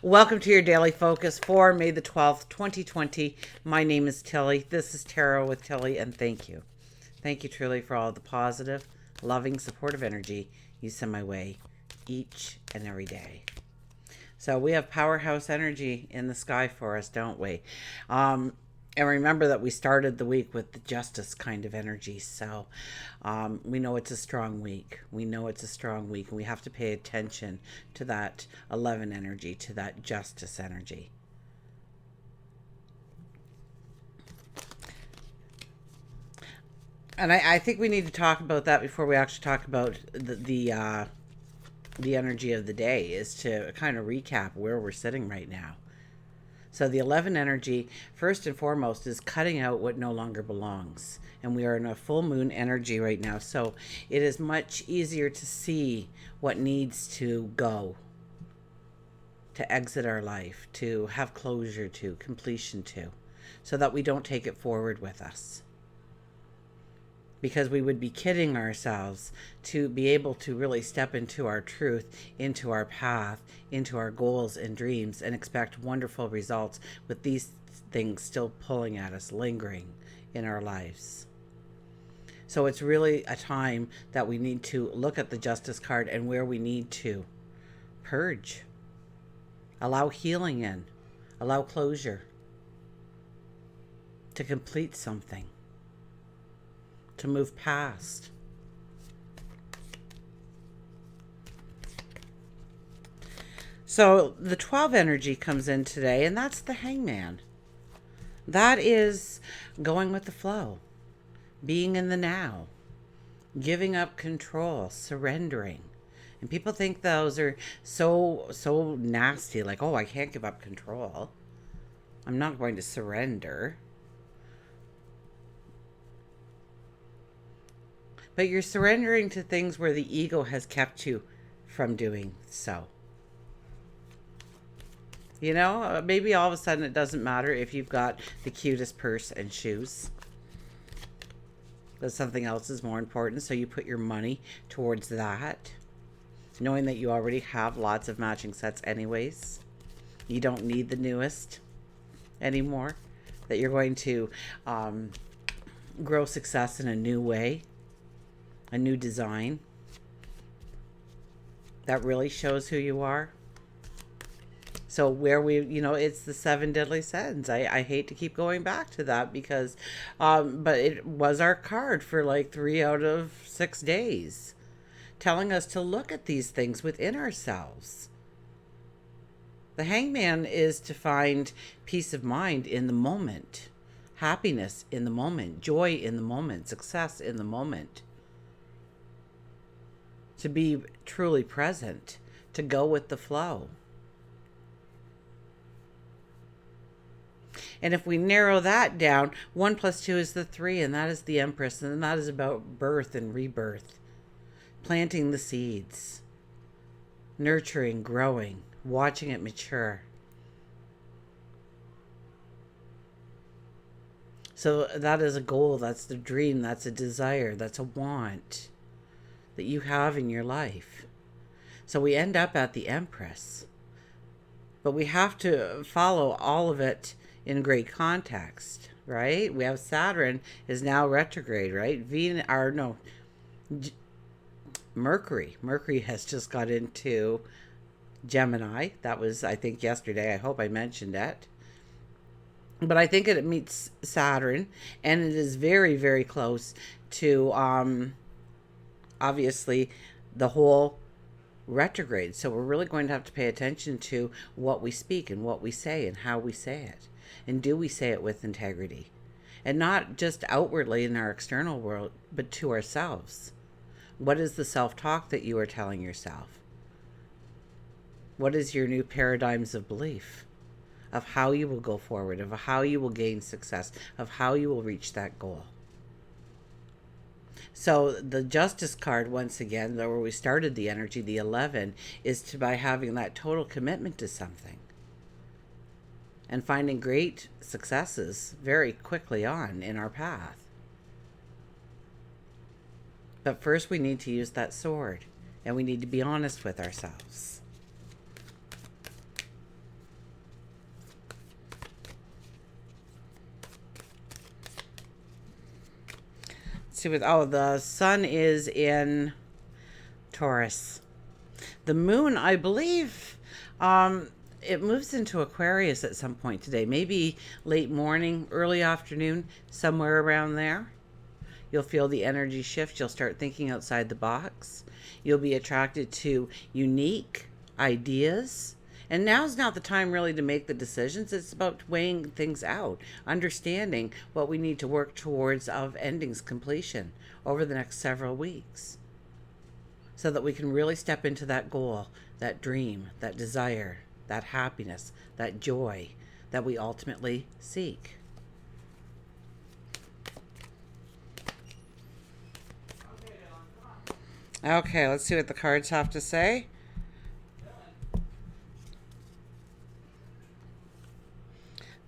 Welcome to your daily focus for May the 12th, 2020. My name is Tilly. This is Tarot with Tilly, and thank you. Thank you truly for all the positive, loving, supportive energy you send my way each and every day. So we have powerhouse energy in the sky for us, don't we? And remember that we started the week with the justice kind of energy. So we know it's a strong week. We know it's a strong week. And we have to pay attention to that 11 energy, to that justice energy. And I think we need to talk about that before we actually talk about the energy of the day, is to kind of recap where we're sitting right now. So the 11 energy, first and foremost, is cutting out what no longer belongs. And we are in a full moon energy right now. So it is much easier to see what needs to go, to exit our life, to have closure to, completion to, so that we don't take it forward with us. Because we would be kidding ourselves to be able to really step into our truth, into our path, into our goals and dreams, and expect wonderful results with these things still pulling at us, lingering in our lives. So it's really a time that we need to look at the justice card and where we need to purge, allow healing in, allow closure, to complete something, to move past. So the 12 energy comes in today, and that's the hangman. That is going with the flow, being in the now, giving up control, surrendering. And people think those are so nasty, like, oh, I can't give up control. I'm not going to surrender. But you're surrendering to things where the ego has kept you from doing so. You know, maybe all of a sudden it doesn't matter if you've got the cutest purse and shoes. That something else is more important. So you put your money towards that, knowing that you already have lots of matching sets anyways. You don't need the newest anymore. That you're going to grow success in a new way, a new design that really shows who you are. So where we, it's the 7 deadly sins. I hate to keep going back to that because, but it was our card for like 3 out of 6 days, telling us to look at these things within ourselves. The hangman is to find peace of mind in the moment, happiness in the moment, joy in the moment, success in the moment. To be truly present, to go with the flow. And if we narrow that down, 1 plus 2 is the 3, and that is the Empress, and that is about birth and rebirth. Planting the seeds, nurturing, growing, watching it mature. So that is a goal, that's the dream, that's a desire, that's a want that you have in your life. So we end up at the Empress. But we have to follow all of it in great context, right? We have Saturn is now retrograde, right? Mercury. Mercury has just got into Gemini. That was, I think, yesterday. I hope I mentioned it. But I think it meets Saturn, and it is very, very close to obviously the whole retrograde. So we're really going to have to pay attention to what we speak and what we say and how we say it. And do we say it with integrity? And not just outwardly in our external world, but to ourselves. What is the self-talk that you are telling yourself? What is your new paradigms of belief? Of how you will go forward, of how you will gain success, of how you will reach that goal. So the justice card, once again, where we started the energy, the 11, is to by having that total commitment to something and finding great successes very quickly on in our path. But first we need to use that sword, and we need to be honest with ourselves. see what, oh, the sun is in Taurus. The moon, I believe, it moves into Aquarius at some point today. Maybe late morning, early afternoon, somewhere around there. You'll feel the energy shift. You'll start thinking outside the box. You'll be attracted to unique ideas. And now's not the time really to make the decisions. It's about weighing things out, understanding what we need to work towards of endings completion over the next several weeks, so that we can really step into that goal, that dream, that desire, that happiness, that joy that we ultimately seek. Okay, let's see what the cards have to say.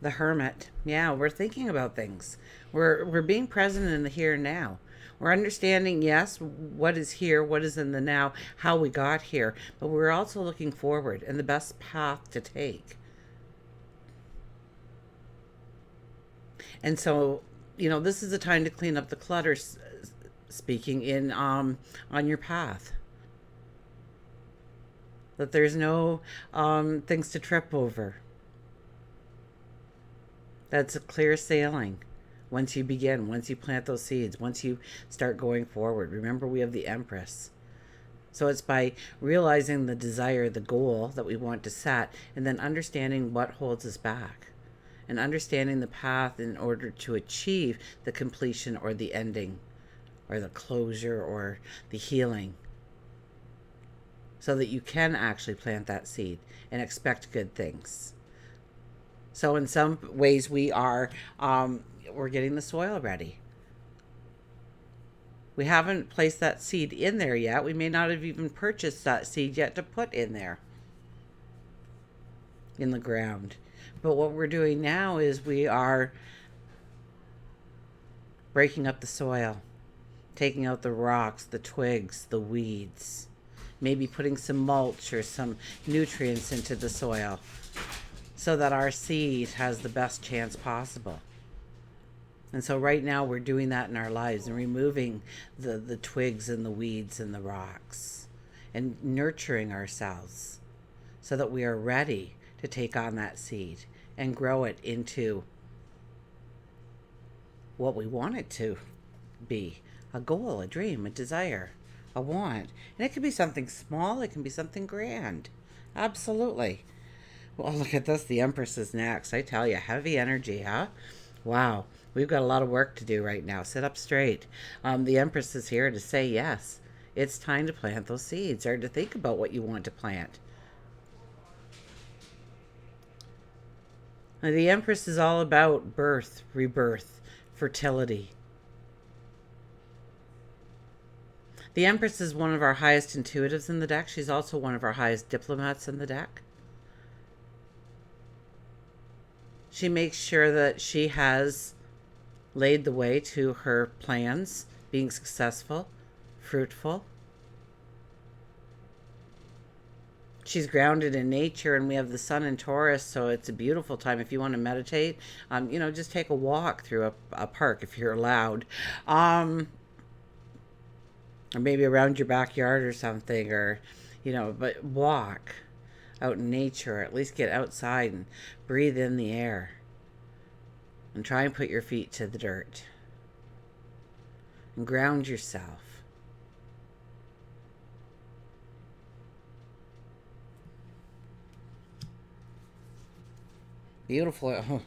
The Hermit. Yeah, we're thinking about things. We're being present in the here and now. We're understanding, yes, what is here, what is in the now, how we got here, but we're also looking forward and the best path to take. And so, this is a time to clean up the clutter, speaking in on your path. That there's no things to trip over. That's a clear sailing. Once you begin, once you plant those seeds, once you start going forward. Remember, we have the Empress. So it's by realizing the desire, the goal that we want to set, and then understanding what holds us back, and understanding the path in order to achieve the completion or the ending or the closure or the healing, so that you can actually plant that seed and expect good things. So in some ways we're getting the soil ready. We haven't placed that seed in there yet. We may not have even purchased that seed yet to put in there, in the ground. But what we're doing now is we are breaking up the soil, taking out the rocks, the twigs, the weeds, maybe putting some mulch or some nutrients into the soil so that our seed has the best chance possible. And so right now we're doing that in our lives and removing the twigs and the weeds and the rocks and nurturing ourselves so that we are ready to take on that seed and grow it into what we want it to be. A goal, a dream, a desire, a want. And it can be something small, it can be something grand. Absolutely. Well, look at this. The Empress is next. I tell you, heavy energy, huh? Wow. We've got a lot of work to do right now. Sit up straight. The Empress is here to say yes. It's time to plant those seeds, or to think about what you want to plant. Now, the Empress is all about birth, rebirth, fertility. The Empress is one of our highest intuitives in the deck. She's also one of our highest diplomats in the deck. She makes sure that she has laid the way to her plans being successful, fruitful. She's grounded in nature, and we have the sun in Taurus, so it's a beautiful time. If you want to meditate, just take a walk through a park if you're allowed. Or maybe around your backyard or something, or, but walk out in nature, or at least get outside and breathe in the air. And try and put your feet to the dirt. And ground yourself. Beautiful.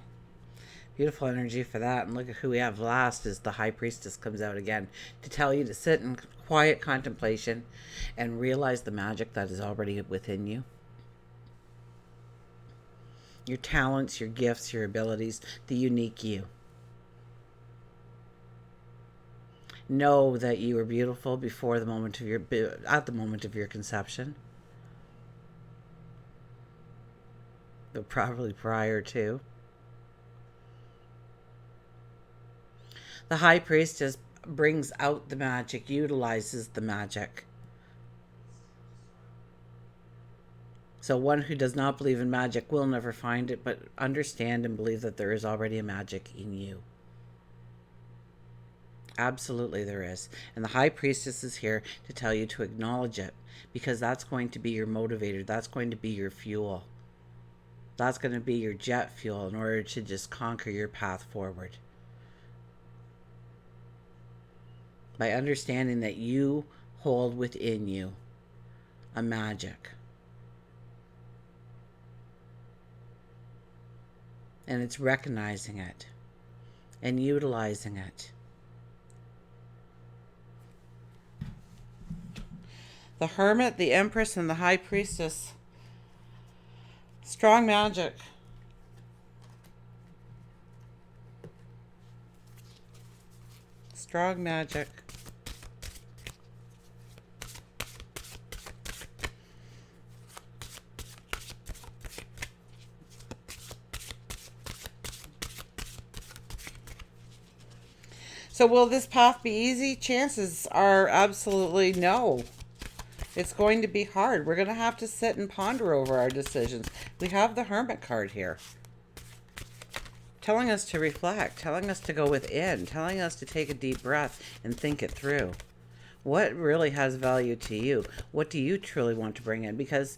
Beautiful energy for that. And look at who we have last as the High Priestess comes out again to tell you to sit in quiet contemplation and realize the magic that is already within you. Your talents, your gifts, your abilities, the unique you. Know that you were beautiful before the moment of at the moment of your conception. But probably prior to. The High Priestess brings out the magic, utilizes the magic. So one who does not believe in magic will never find it, but understand and believe that there is already a magic in you. Absolutely there is. And the High Priestess is here to tell you to acknowledge it, because that's going to be your motivator. That's going to be your fuel. That's going to be your jet fuel in order to just conquer your path forward. By understanding that you hold within you a magic. And it's recognizing it and utilizing it. The Hermit, the Empress, and the High Priestess. Strong magic. Strong magic. So will this path be easy? Chances are absolutely no. It's going to be hard. We're going to have to sit and ponder over our decisions. We have the Hermit card here, telling us to reflect, telling us to go within, telling us to take a deep breath and think it through. What really has value to you? What do you truly want to bring in? Because,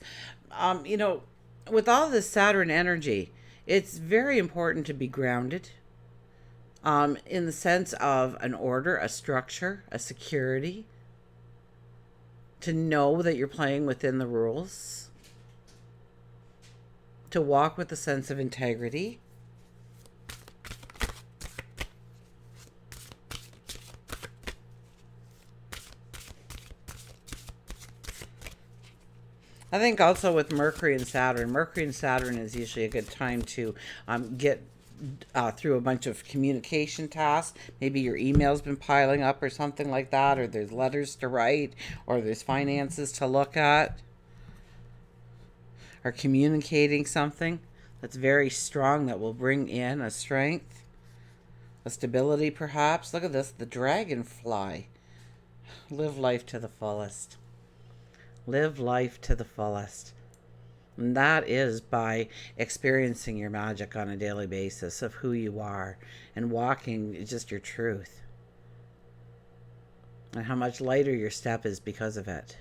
with all this Saturn energy, it's very important to be grounded, in the sense of an order, a structure, a security, to know that you're playing within the rules, to walk with a sense of integrity. I think also with Mercury and Saturn is usually a good time to get through a bunch of communication tasks. Maybe your email's been piling up or something like that, or there's letters to write, or there's finances to look at, or communicating something that's very strong that will bring in a strength, a stability perhaps. Look at this, the dragonfly. Live life to the fullest. Live life to the fullest. And that is by experiencing your magic on a daily basis of who you are and walking just your truth. And how much lighter your step is because of it.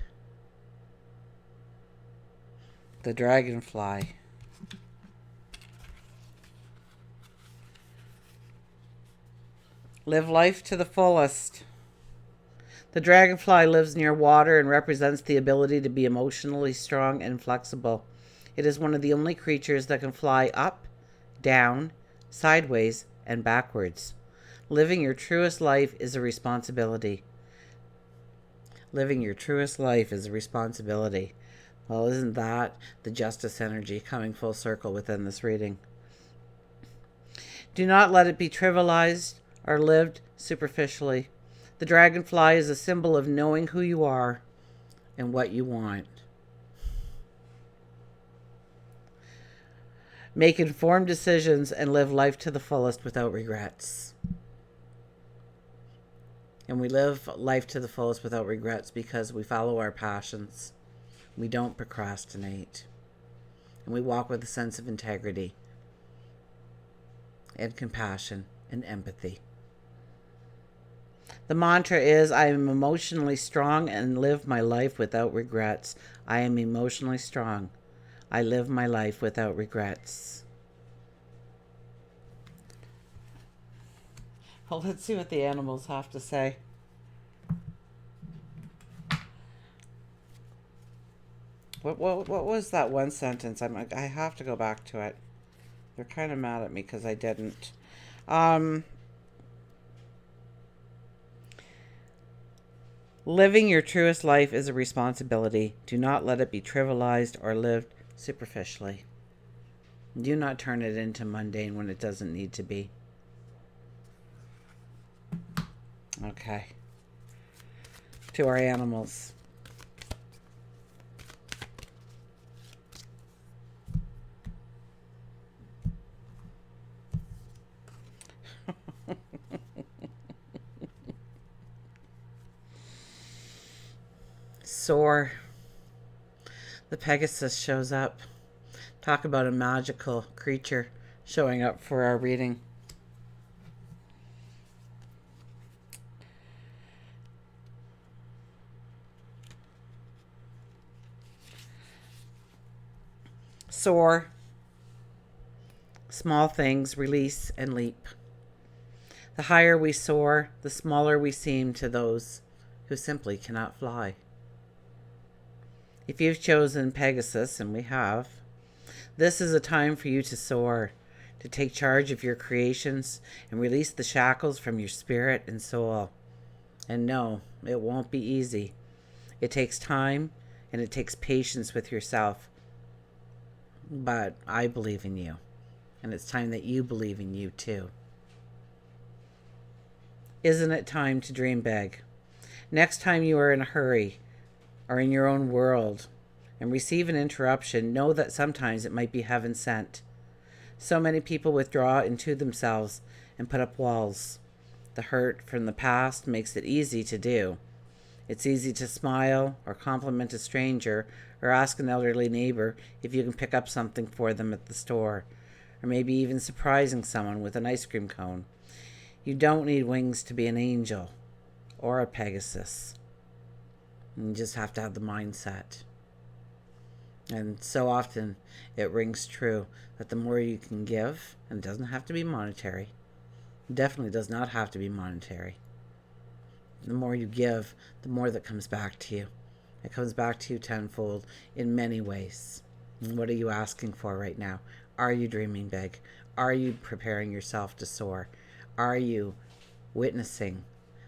The dragonfly. Live life to the fullest. The dragonfly lives near water and represents the ability to be emotionally strong and flexible. It is one of the only creatures that can fly up, down, sideways, and backwards. Living your truest life is a responsibility. Living your truest life is a responsibility. Well, isn't that the justice energy coming full circle within this reading? Do not let it be trivialized or lived superficially. The dragonfly is a symbol of knowing who you are and what you want. Make informed decisions and live life to the fullest without regrets. And we live life to the fullest without regrets because we follow our passions. We don't procrastinate. And we walk with a sense of integrity and compassion and empathy. The mantra is, I am emotionally strong and live my life without regrets. I am emotionally strong. I live my life without regrets. Well, let's see what the animals have to say. What was that one sentence? I have to go back to it. They're kind of mad at me because I didn't. Living your truest life is a responsibility. Do not let it be trivialized or lived superficially. Do not turn it into mundane when it doesn't need to be. Okay. To our animals. Soar. The Pegasus shows up. Talk about a magical creature showing up for our reading. Soar. Small things, release and leap. The higher we soar, the smaller we seem to those who simply cannot fly. If you've chosen Pegasus, and we have, this is a time for you to soar, to take charge of your creations and release the shackles from your spirit and soul. And no, it won't be easy. It takes time and it takes patience with yourself. But I believe in you, and it's time that you believe in you too. Isn't it time to dream big? Next time you are in a hurry or in your own world and receive an interruption, know that sometimes it might be heaven sent. So many people withdraw into themselves and put up walls. The hurt from the past makes it easy to do. It's easy to smile or compliment a stranger or ask an elderly neighbor if you can pick up something for them at the store, or maybe even surprising someone with an ice cream cone. You don't need wings to be an angel or a Pegasus. You just have to have the mindset. And so often it rings true that the more you can give, and it doesn't have to be monetary, it definitely does not have to be monetary. The more you give, the more that comes back to you. It comes back to you tenfold in many ways. And what are you asking for right now? Are you dreaming big? Are you preparing yourself to soar? Are you witnessing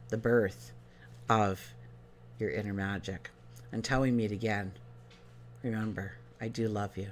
the birth of your inner magic? Until we meet again, remember, I do love you.